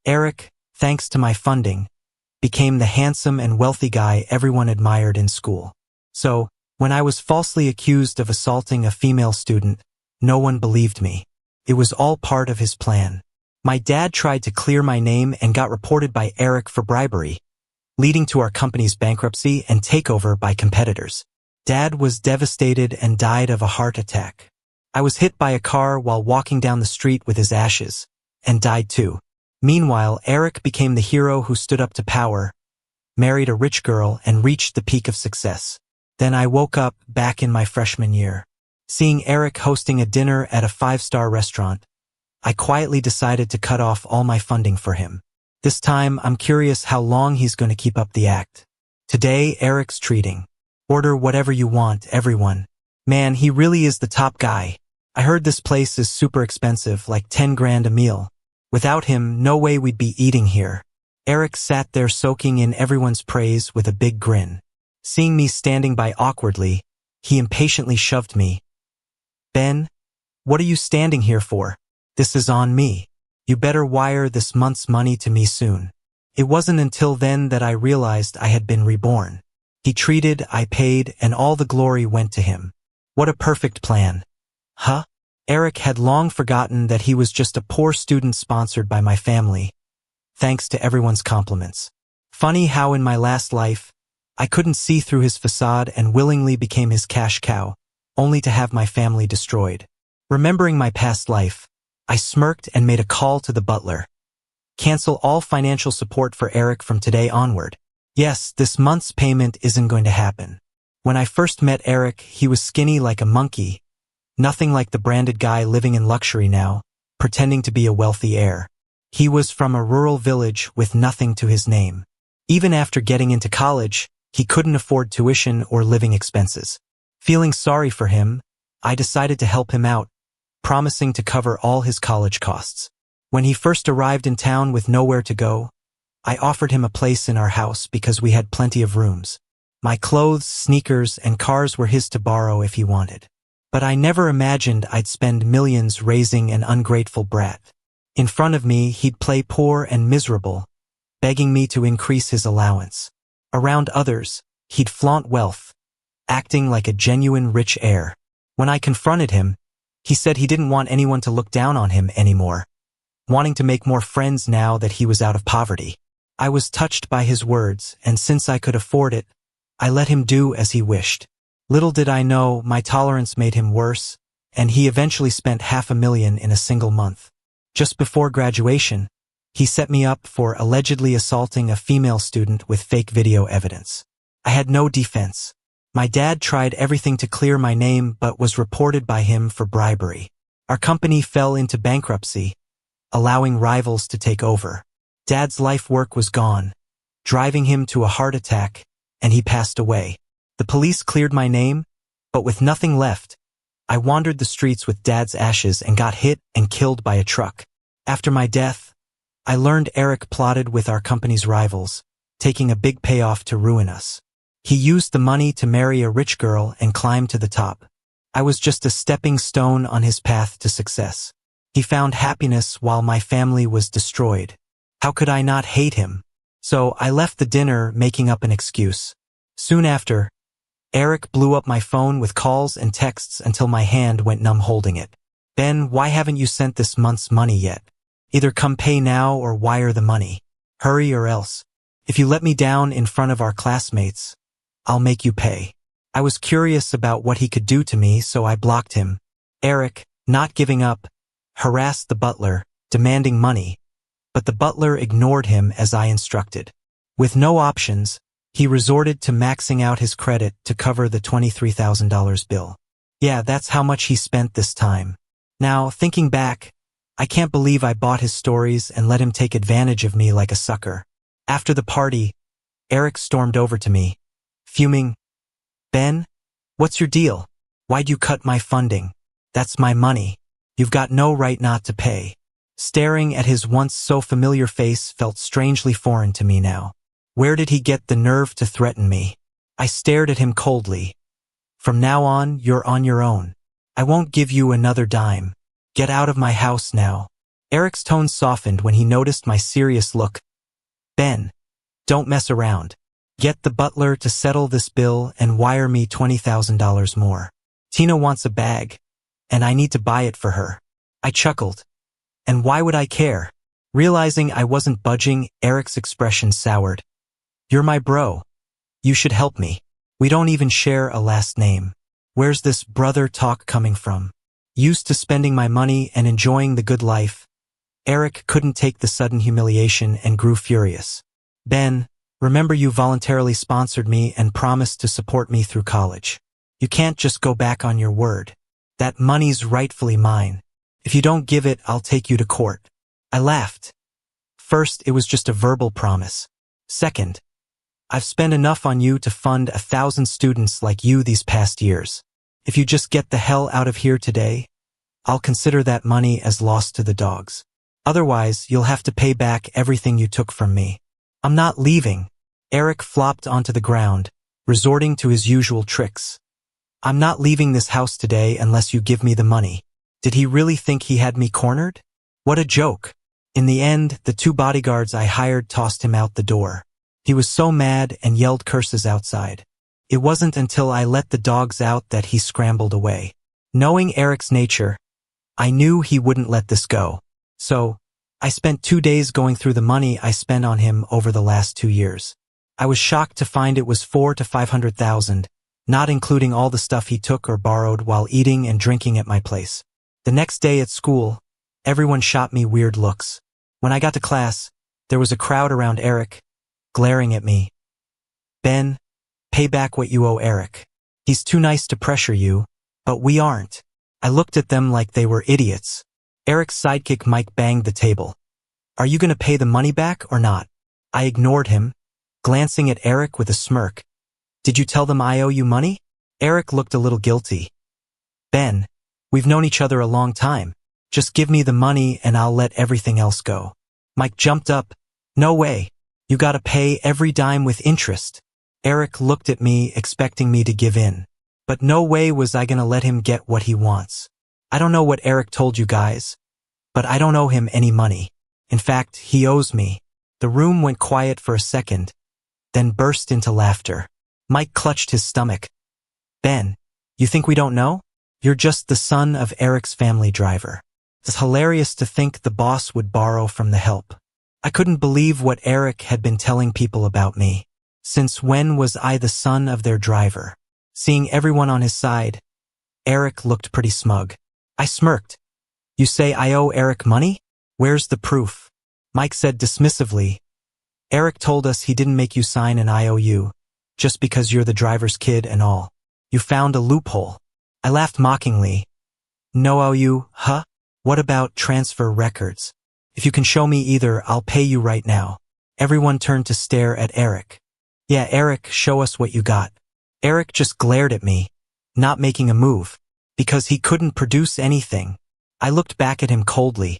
Eric, thanks to my funding, became the handsome and wealthy guy everyone admired in school. So, when I was falsely accused of assaulting a female student, no one believed me. It was all part of his plan. My dad tried to clear my name and got reported by Eric for bribery, leading to our company's bankruptcy and takeover by competitors. Dad was devastated and died of a heart attack. I was hit by a car while walking down the street with his ashes, and died too. Meanwhile, Eric became the hero who stood up to power, married a rich girl, and reached the peak of success. Then I woke up back in my freshman year. Seeing Eric hosting a dinner at a 5-star restaurant, I quietly decided to cut off all my funding for him. This time, I'm curious how long he's going to keep up the act. Today, Eric's treating. Order whatever you want, everyone. Man, he really is the top guy. I heard this place is super expensive, like 10 grand a meal. Without him, no way we'd be eating here. Eric sat there soaking in everyone's praise with a big grin. Seeing me standing by awkwardly, he impatiently shoved me. Ben, what are you standing here for? This is on me. You better wire this month's money to me soon. It wasn't until then that I realized I had been reborn. He treated, I paid, and all the glory went to him. What a perfect plan. Huh? Eric had long forgotten that he was just a poor student sponsored by my family, thanks to everyone's compliments. Funny how in my last life, I couldn't see through his facade and willingly became his cash cow, only to have my family destroyed. Remembering my past life, I smirked and made a call to the butler. Cancel all financial support for Eric from today onward. Yes, this month's payment isn't going to happen. When I first met Eric, he was skinny like a monkey, nothing like the branded guy living in luxury now, pretending to be a wealthy heir. He was from a rural village with nothing to his name. Even after getting into college, he couldn't afford tuition or living expenses. Feeling sorry for him, I decided to help him out, promising to cover all his college costs. When he first arrived in town with nowhere to go, I offered him a place in our house because we had plenty of rooms. My clothes, sneakers, and cars were his to borrow if he wanted. But I never imagined I'd spend millions raising an ungrateful brat. In front of me, he'd play poor and miserable, begging me to increase his allowance. Around others, he'd flaunt wealth, acting like a genuine rich heir. When I confronted him, he said he didn't want anyone to look down on him anymore, wanting to make more friends now that he was out of poverty. I was touched by his words, and since I could afford it, I let him do as he wished. Little did I know my tolerance made him worse, and he eventually spent $500,000 in a single month. Just before graduation, he set me up for allegedly assaulting a female student with fake video evidence. I had no defense. My dad tried everything to clear my name but was reported by him for bribery. Our company fell into bankruptcy, allowing rivals to take over. Dad's life work was gone, driving him to a heart attack, and he passed away. The police cleared my name, but with nothing left, I wandered the streets with Dad's ashes and got hit and killed by a truck. After my death, I learned Eric plotted with our company's rivals, taking a big payoff to ruin us. He used the money to marry a rich girl and climb to the top. I was just a stepping stone on his path to success. He found happiness while my family was destroyed. How could I not hate him? So I left the dinner making up an excuse. Soon after, Eric blew up my phone with calls and texts until my hand went numb holding it. Ben, why haven't you sent this month's money yet? Either come pay now or wire the money. Hurry or else. If you let me down in front of our classmates, I'll make you pay. I was curious about what he could do to me, so I blocked him. Eric, not giving up, harassed the butler, demanding money, but the butler ignored him as I instructed. With no options, he resorted to maxing out his credit to cover the $23,000 bill. Yeah, that's how much he spent this time. Now, thinking back, I can't believe I bought his stories and let him take advantage of me like a sucker. After the party, Eric stormed over to me, fuming. Ben, what's your deal? Why'd you cut my funding? That's my money. You've got no right not to pay. Staring at his once so familiar face felt strangely foreign to me now. Where did he get the nerve to threaten me? I stared at him coldly. From now on, you're on your own. I won't give you another dime. Get out of my house now. Eric's tone softened when he noticed my serious look. Ben, don't mess around. Get the butler to settle this bill and wire me $20,000 more. Tina wants a bag, and I need to buy it for her. I chuckled. And why would I care? Realizing I wasn't budging, Eric's expression soured. You're my bro. You should help me. We don't even share a last name. Where's this brother talk coming from? Used to spending my money and enjoying the good life, Eric couldn't take the sudden humiliation and grew furious. Ben, remember you voluntarily sponsored me and promised to support me through college. You can't just go back on your word. That money's rightfully mine. If you don't give it, I'll take you to court. I laughed. First, it was just a verbal promise. Second, I've spent enough on you to fund 1,000 students like you these past years. If you just get the hell out of here today, I'll consider that money as lost to the dogs. Otherwise, you'll have to pay back everything you took from me. I'm not leaving. Eric flopped onto the ground, resorting to his usual tricks. I'm not leaving this house today unless you give me the money. Did he really think he had me cornered? What a joke. In the end, the 2 bodyguards I hired tossed him out the door. He was so mad and yelled curses outside. It wasn't until I let the dogs out that he scrambled away. Knowing Eric's nature, I knew he wouldn't let this go. So, I spent 2 days going through the money I spent on him over the last 2 years. I was shocked to find it was $400,000 to $500,000, not including all the stuff he took or borrowed while eating and drinking at my place. The next day at school, everyone shot me weird looks. When I got to class, there was a crowd around Eric, glaring at me. Ben, pay back what you owe Eric. He's too nice to pressure you, but we aren't. I looked at them like they were idiots. Eric's sidekick Mike banged the table. Are you going to pay the money back or not? I ignored him, glancing at Eric with a smirk. Did you tell them I owe you money? Eric looked a little guilty. Ben, we've known each other a long time. Just give me the money and I'll let everything else go. Mike jumped up. No way. You gotta pay every dime with interest. Eric looked at me, expecting me to give in. But no way was I gonna let him get what he wants. I don't know what Eric told you guys, but I don't owe him any money. In fact, he owes me. The room went quiet for a second, then burst into laughter. Mike clutched his stomach. Ben, you think we don't know? You're just the son of Eric's family driver. It's hilarious to think the boss would borrow from the help. I couldn't believe what Eric had been telling people about me. Since when was I the son of their driver? Seeing everyone on his side, Eric looked pretty smug. I smirked. You say I owe Eric money? Where's the proof? Mike said dismissively. Eric told us he didn't make you sign an IOU, just because you're the driver's kid and all. You found a loophole. I laughed mockingly. No IOU, huh? What about transfer records? If you can show me either, I'll pay you right now. Everyone turned to stare at Eric. Yeah, Eric, show us what you got. Eric just glared at me, not making a move, because he couldn't produce anything. I looked back at him coldly.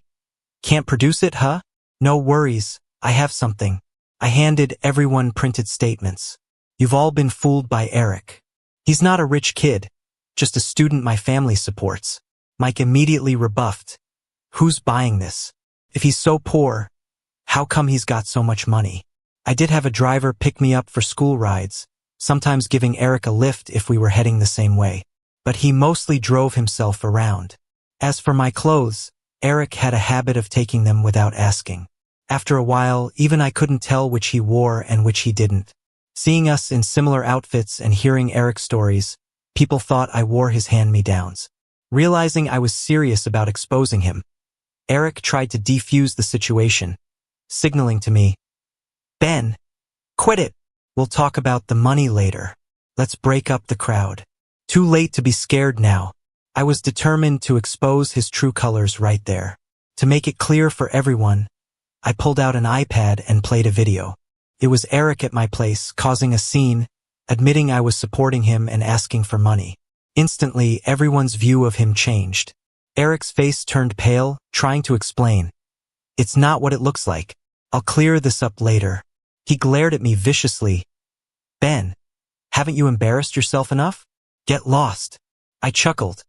Can't produce it, huh? No worries, I have something. I handed everyone printed statements. You've all been fooled by Eric. He's not a rich kid, just a student my family supports. Mike immediately rebuffed. Who's buying this? If he's so poor, how come he's got so much money? I did have a driver pick me up for school rides, sometimes giving Eric a lift if we were heading the same way. But he mostly drove himself around. As for my clothes, Eric had a habit of taking them without asking. After a while, even I couldn't tell which he wore and which he didn't. Seeing us in similar outfits and hearing Eric's stories, people thought I wore his hand-me-downs. Realizing I was serious about exposing him, Eric tried to defuse the situation, signaling to me, Ben, quit it. We'll talk about the money later. Let's break up the crowd. Too late to be scared now. I was determined to expose his true colors right there. To make it clear for everyone, I pulled out an iPad and played a video. It was Eric at my place, causing a scene, admitting I was supporting him and asking for money. Instantly, everyone's view of him changed. Eric's face turned pale, trying to explain. It's not what it looks like. I'll clear this up later. He glared at me viciously. Ben, haven't you embarrassed yourself enough? Get lost. I chuckled.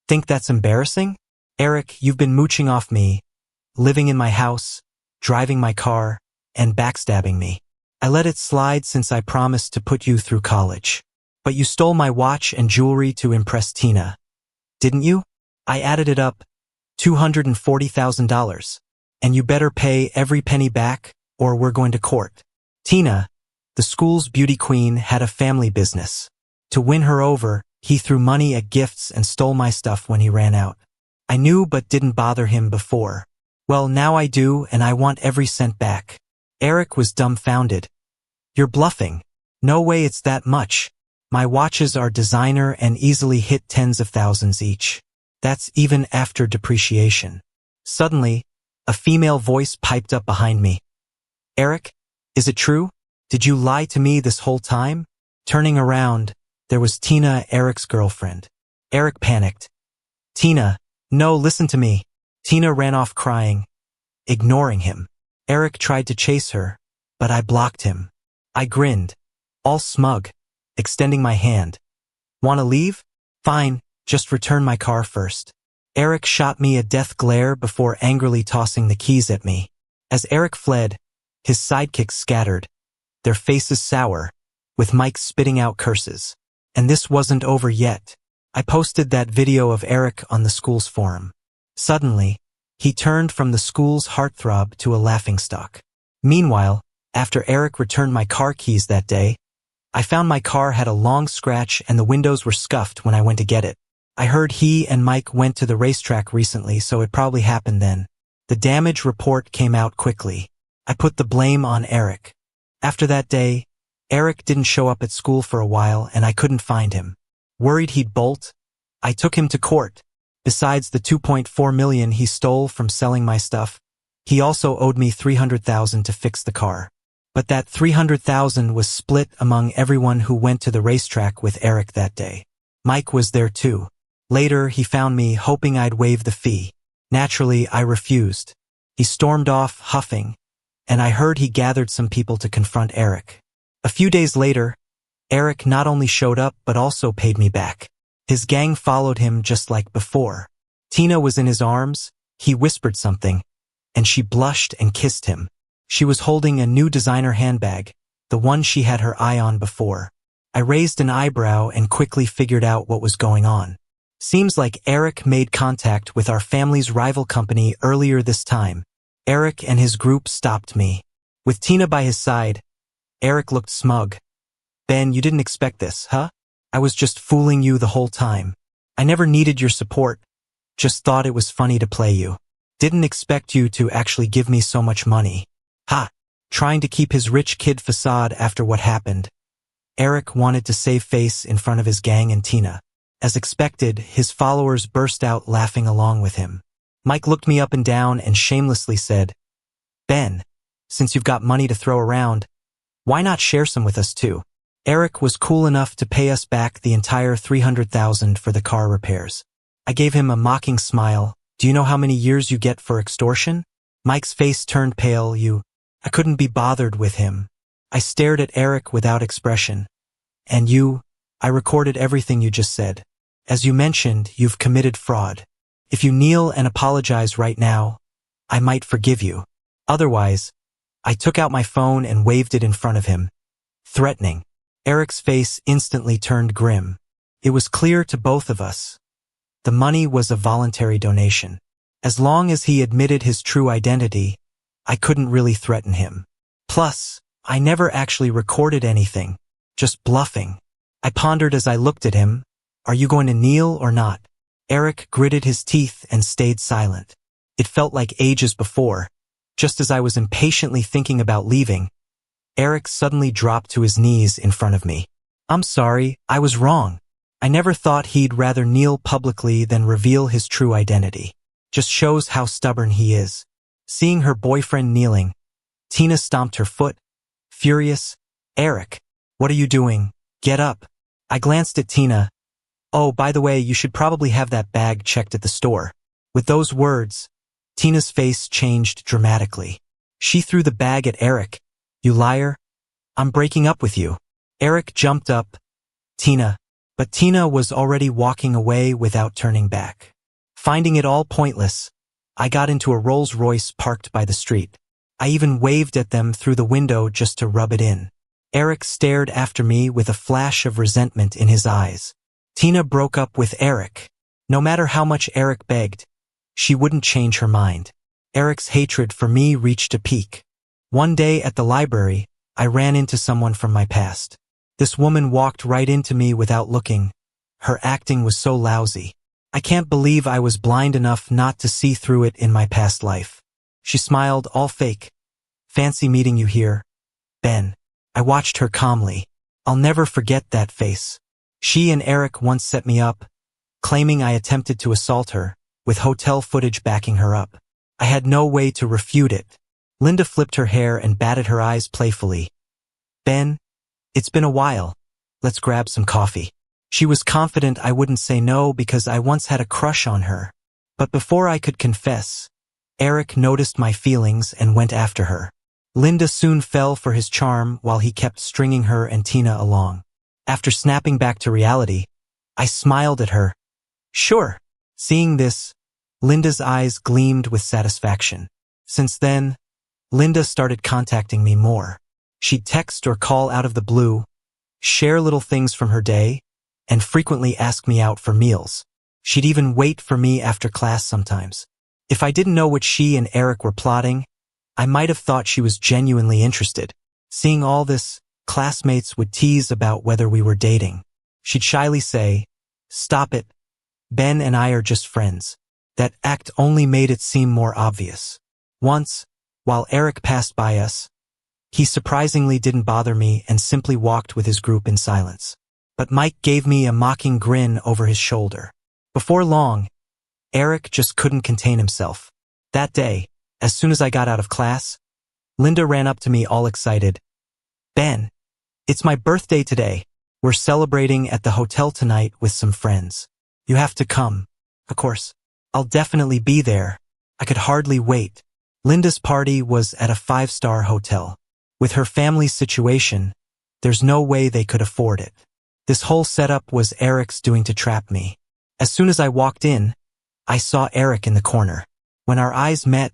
Think that's embarrassing? Eric, you've been mooching off me, living in my house, driving my car, and backstabbing me. I let it slide since I promised to put you through college. But you stole my watch and jewelry to impress Tina, didn't you? I added it up, $240,000. And you better pay every penny back, or we're going to court. Tina, the school's beauty queen, had a family business. To win her over, he threw money at gifts and stole my stuff when he ran out. I knew but didn't bother him before. Well, now I do, and I want every cent back. Eric was dumbfounded. You're bluffing. No way it's that much. My watches are designer and easily hit tens of thousands each. That's even after depreciation. Suddenly, a female voice piped up behind me. Eric, is it true? Did you lie to me this whole time? Turning around, there was Tina, Eric's girlfriend. Eric panicked. Tina, no, listen to me. Tina ran off crying, ignoring him. Eric tried to chase her, but I blocked him. I grinned, all smug, extending my hand. Wanna leave? Fine, just return my car first. Eric shot me a death glare before angrily tossing the keys at me. As Eric fled, his sidekicks scattered, their faces sour, with Mike spitting out curses. And this wasn't over yet. I posted that video of Eric on the school's forum. Suddenly, he turned from the school's heartthrob to a laughingstock. Meanwhile, after Eric returned my car keys that day, I found my car had a long scratch and the windows were scuffed when I went to get it. I heard he and Mike went to the racetrack recently, so it probably happened then. The damage report came out quickly. I put the blame on Eric. After that day, Eric didn't show up at school for a while and I couldn't find him. Worried he'd bolt, I took him to court. Besides the $2.4 million he stole from selling my stuff, he also owed me $300,000 to fix the car. But that $300,000 was split among everyone who went to the racetrack with Eric that day. Mike was there too. Later, he found me hoping I'd waive the fee. Naturally, I refused. He stormed off, huffing, and I heard he gathered some people to confront Eric. A few days later, Eric not only showed up but also paid me back. His gang followed him just like before. Tina was in his arms, he whispered something, and she blushed and kissed him. She was holding a new designer handbag, the one she had her eye on before. I raised an eyebrow and quickly figured out what was going on. Seems like Eric made contact with our family's rival company earlier this time. Eric and his group stopped me. With Tina by his side, Eric looked smug. Ben, you didn't expect this, huh? I was just fooling you the whole time. I never needed your support, just thought it was funny to play you. Didn't expect you to actually give me so much money. Ha! Trying to keep his rich kid facade after what happened. Eric wanted to save face in front of his gang and Tina. As expected, his followers burst out laughing along with him. Mike looked me up and down and shamelessly said, Ben, since you've got money to throw around, why not share some with us too? Eric was cool enough to pay us back the entire $300,000 for the car repairs. I gave him a mocking smile. Do you know how many years you get for extortion? Mike's face turned pale. I couldn't be bothered with him. I stared at Eric without expression. And I recorded everything you just said. As you mentioned, you've committed fraud. If you kneel and apologize right now, I might forgive you. Otherwise, I took out my phone and waved it in front of him, threatening. Eric's face instantly turned grim. It was clear to both of us. The money was a voluntary donation. As long as he admitted his true identity, I couldn't really threaten him. Plus, I never actually recorded anything, just bluffing. I pondered as I looked at him. Are you going to kneel or not? Eric gritted his teeth and stayed silent. It felt like ages before. Just as I was impatiently thinking about leaving, Eric suddenly dropped to his knees in front of me. I'm sorry, I was wrong. I never thought he'd rather kneel publicly than reveal his true identity. Just shows how stubborn he is. Seeing her boyfriend kneeling, Tina stomped her foot, furious. Eric, what are you doing? Get up. I glanced at Tina. Oh, by the way, you should probably have that bag checked at the store. With those words, Tina's face changed dramatically. She threw the bag at Eric. You liar. I'm breaking up with you. Eric jumped up. Tina. But Tina was already walking away without turning back. Finding it all pointless, I got into a Rolls-Royce parked by the street. I even waved at them through the window just to rub it in. Eric stared after me with a flash of resentment in his eyes. Tina broke up with Eric. No matter how much Eric begged, she wouldn't change her mind. Eric's hatred for me reached a peak. One day at the library, I ran into someone from my past. This woman walked right into me without looking. Her acting was so lousy. I can't believe I was blind enough not to see through it in my past life. She smiled, all fake. "Fancy meeting you here, Ben." I watched her calmly. I'll never forget that face. She and Eric once set me up, claiming I attempted to assault her, with hotel footage backing her up. I had no way to refute it. Linda flipped her hair and batted her eyes playfully. "Ben, it's been a while. Let's grab some coffee." She was confident I wouldn't say no because I once had a crush on her. But before I could confess, Eric noticed my feelings and went after her. Linda soon fell for his charm while he kept stringing her and Tina along. After snapping back to reality, I smiled at her. "Sure." Seeing this, Linda's eyes gleamed with satisfaction. Since then, Linda started contacting me more. She'd text or call out of the blue, share little things from her day, and frequently ask me out for meals. She'd even wait for me after class sometimes. If I didn't know what she and Eric were plotting, I might have thought she was genuinely interested. Seeing all this, classmates would tease about whether we were dating. She'd shyly say, "Stop it. Ben and I are just friends." That act only made it seem more obvious. Once, while Eric passed by us, he surprisingly didn't bother me and simply walked with his group in silence. But Mike gave me a mocking grin over his shoulder. Before long, Eric just couldn't contain himself. That day, as soon as I got out of class, Linda ran up to me all excited. "Ben, it's my birthday today. We're celebrating at the hotel tonight with some friends. You have to come." Of course, I'll definitely be there. I could hardly wait. Linda's party was at a 5-star hotel. With her family's situation, there's no way they could afford it. This whole setup was Eric's doing to trap me. As soon as I walked in, I saw Eric in the corner. When our eyes met,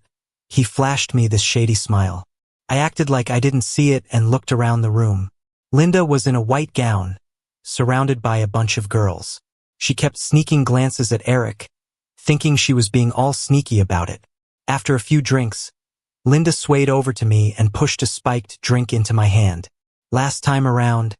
he flashed me this shady smile. I acted like I didn't see it and looked around the room. Linda was in a white gown, surrounded by a bunch of girls. She kept sneaking glances at Eric, thinking she was being all sneaky about it. After a few drinks, Linda swayed over to me and pushed a spiked drink into my hand. Last time around,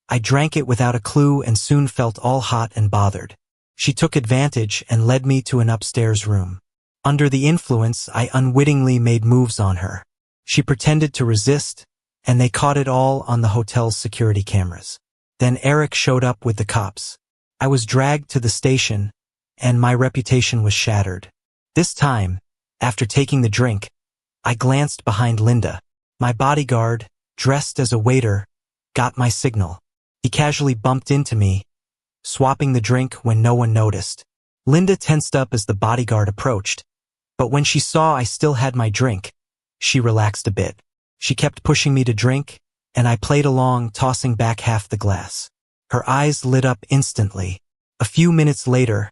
I drank it without a clue and soon felt all hot and bothered. She took advantage and led me to an upstairs room. Under the influence, I unwittingly made moves on her. She pretended to resist, and they caught it all on the hotel's security cameras. Then Eric showed up with the cops. I was dragged to the station, and my reputation was shattered. This time, after taking the drink, I glanced behind Linda. My bodyguard, dressed as a waiter, got my signal. He casually bumped into me, swapping the drink when no one noticed. Linda tensed up as the bodyguard approached, but when she saw I still had my drink, she relaxed a bit. She kept pushing me to drink, and I played along, tossing back half the glass. Her eyes lit up instantly. A few minutes later,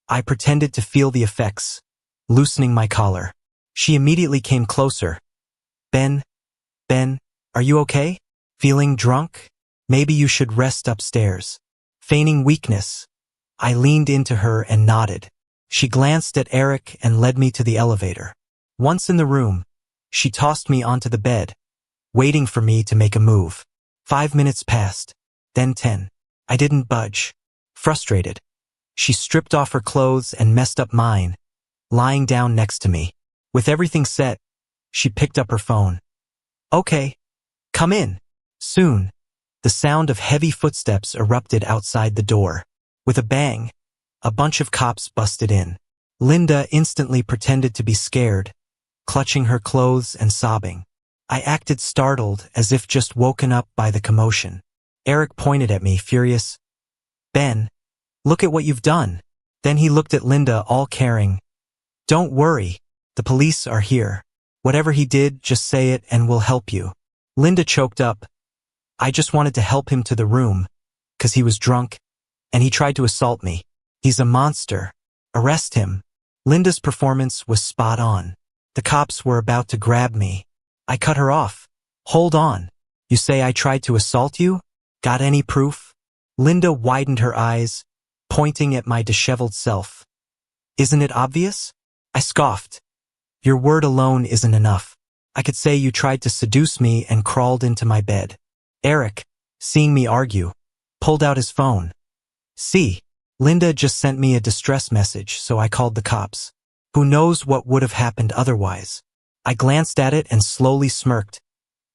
I pretended to feel the effects, loosening my collar. She immediately came closer. Ben, are you okay? Feeling drunk? Maybe you should rest upstairs." Feigning weakness, I leaned into her and nodded. She glanced at Eric and led me to the elevator. Once in the room, she tossed me onto the bed, waiting for me to make a move. 5 minutes passed, then 10. I didn't budge. Frustrated, she stripped off her clothes and messed up mine, lying down next to me. With everything set, she picked up her phone. "Okay, come in." Soon, the sound of heavy footsteps erupted outside the door. With a bang, a bunch of cops busted in. Linda instantly pretended to be scared, clutching her clothes and sobbing. I acted startled, as if just woken up by the commotion. Eric pointed at me, furious. "Ben, look at what you've done." Then he looked at Linda, all caring. "Don't worry, the police are here. Whatever he did, just say it and we'll help you." Linda choked up. "I just wanted to help him to the room, 'cause he was drunk, and he tried to assault me. He's a monster. Arrest him." Linda's performance was spot on. The cops were about to grab me. I cut her off. Hold on. You say I tried to assault you? Got any proof? Linda widened her eyes, pointing at my disheveled self. Isn't it obvious? I scoffed. Your word alone isn't enough. I could say you tried to seduce me and crawled into my bed. Eric, seeing me argue, pulled out his phone. See, Linda just sent me a distress message, so I called the cops. Who knows what would have happened otherwise? I glanced at it and slowly smirked.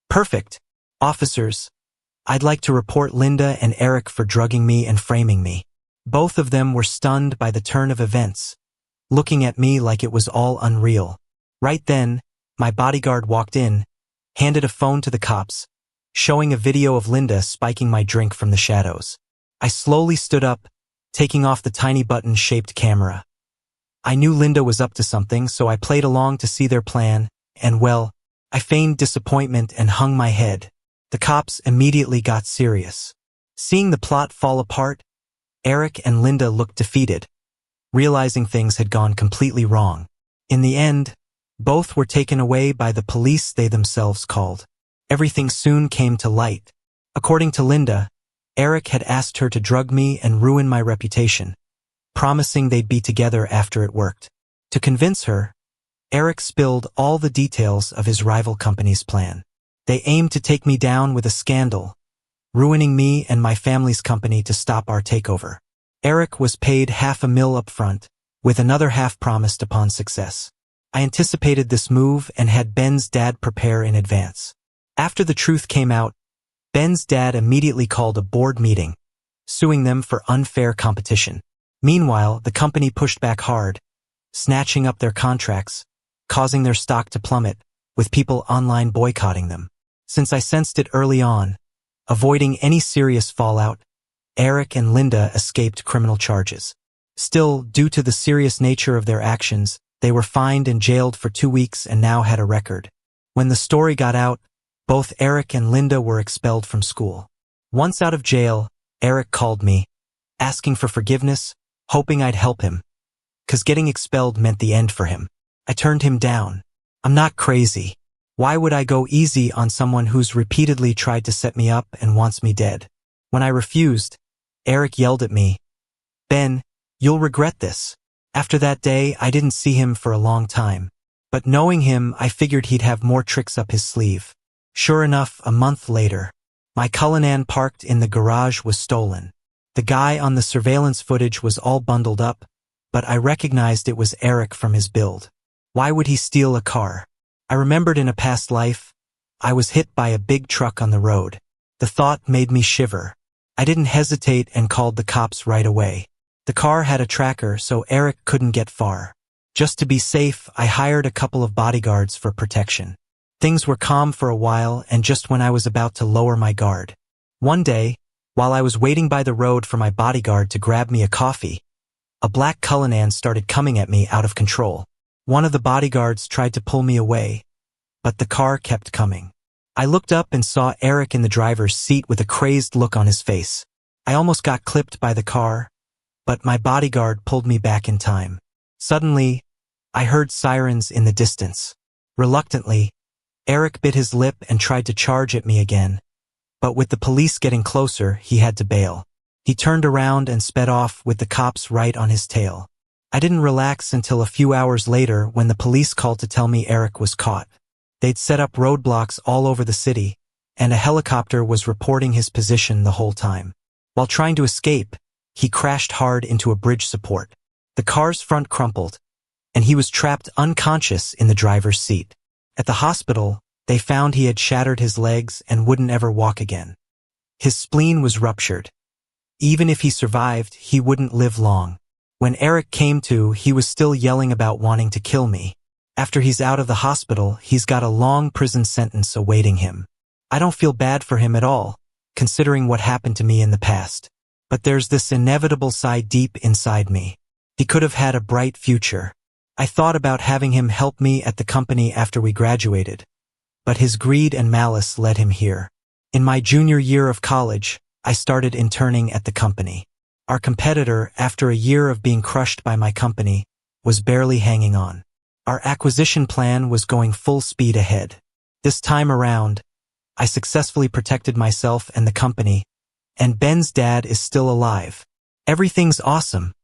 Perfect. Officers, I'd like to report Linda and Eric for drugging me and framing me. Both of them were stunned by the turn of events, looking at me like it was all unreal. Right then, my bodyguard walked in, handed a phone to the cops, showing a video of Linda spiking my drink from the shadows. I slowly stood up, taking off the tiny button-shaped camera. I knew Linda was up to something, so I played along to see their plan, and well, I feigned disappointment and hung my head. The cops immediately got serious. Seeing the plot fall apart, Eric and Linda looked defeated, realizing things had gone completely wrong. In the end, both were taken away by the police they themselves called. Everything soon came to light. According to Linda, Eric had asked her to drug me and ruin my reputation, promising they'd be together after it worked. To convince her, Eric spilled all the details of his rival company's plan. They aimed to take me down with a scandal, ruining me and my family's company to stop our takeover. Eric was paid $500,000 up front, with another half promised upon success. I anticipated this move and had Ben's dad prepare in advance. After the truth came out, Ben's dad immediately called a board meeting, suing them for unfair competition. Meanwhile, the company pushed back hard, snatching up their contracts, causing their stock to plummet, with people online boycotting them. Since I sensed it early on, avoiding any serious fallout, Eric and Linda escaped criminal charges. Still, due to the serious nature of their actions, they were fined and jailed for 2 weeks and now had a record. When the story got out, both Eric and Linda were expelled from school. Once out of jail, Eric called me, asking for forgiveness, hoping I'd help him, 'cause getting expelled meant the end for him. I turned him down. I'm not crazy. Why would I go easy on someone who's repeatedly tried to set me up and wants me dead? When I refused, Eric yelled at me, "Ben, you'll regret this." After that day, I didn't see him for a long time. But knowing him, I figured he'd have more tricks up his sleeve. Sure enough, a month later, my Cullinan parked in the garage was stolen. The guy on the surveillance footage was all bundled up, but I recognized it was Eric from his build. Why would he steal a car? I remembered in a past life, I was hit by a big truck on the road. The thought made me shiver. I didn't hesitate and called the cops right away. The car had a tracker, so Eric couldn't get far. Just to be safe, I hired a couple of bodyguards for protection. Things were calm for a while, and just when I was about to lower my guard. One day, while I was waiting by the road for my bodyguard to grab me a coffee, a black Cullinan started coming at me out of control. One of the bodyguards tried to pull me away, but the car kept coming. I looked up and saw Eric in the driver's seat with a crazed look on his face. I almost got clipped by the car, but my bodyguard pulled me back in time. Suddenly, I heard sirens in the distance. Reluctantly, Eric bit his lip and tried to charge at me again, but with the police getting closer, he had to bail. He turned around and sped off with the cops right on his tail. I didn't relax until a few hours later when the police called to tell me Eric was caught. They'd set up roadblocks all over the city, and a helicopter was reporting his position the whole time. While trying to escape, he crashed hard into a bridge support. The car's front crumpled, and he was trapped unconscious in the driver's seat. At the hospital, they found he had shattered his legs and wouldn't ever walk again. His spleen was ruptured. Even if he survived, he wouldn't live long. When Eric came to, he was still yelling about wanting to kill me. After he's out of the hospital, he's got a long prison sentence awaiting him. I don't feel bad for him at all, considering what happened to me in the past. But there's this inevitable side deep inside me. He could have had a bright future. I thought about having him help me at the company after we graduated, but his greed and malice led him here. In my junior year of college, I started interning at the company. Our competitor, after a year of being crushed by my company, was barely hanging on. Our acquisition plan was going full speed ahead. This time around, I successfully protected myself and the company, and Ben's dad is still alive. Everything's awesome,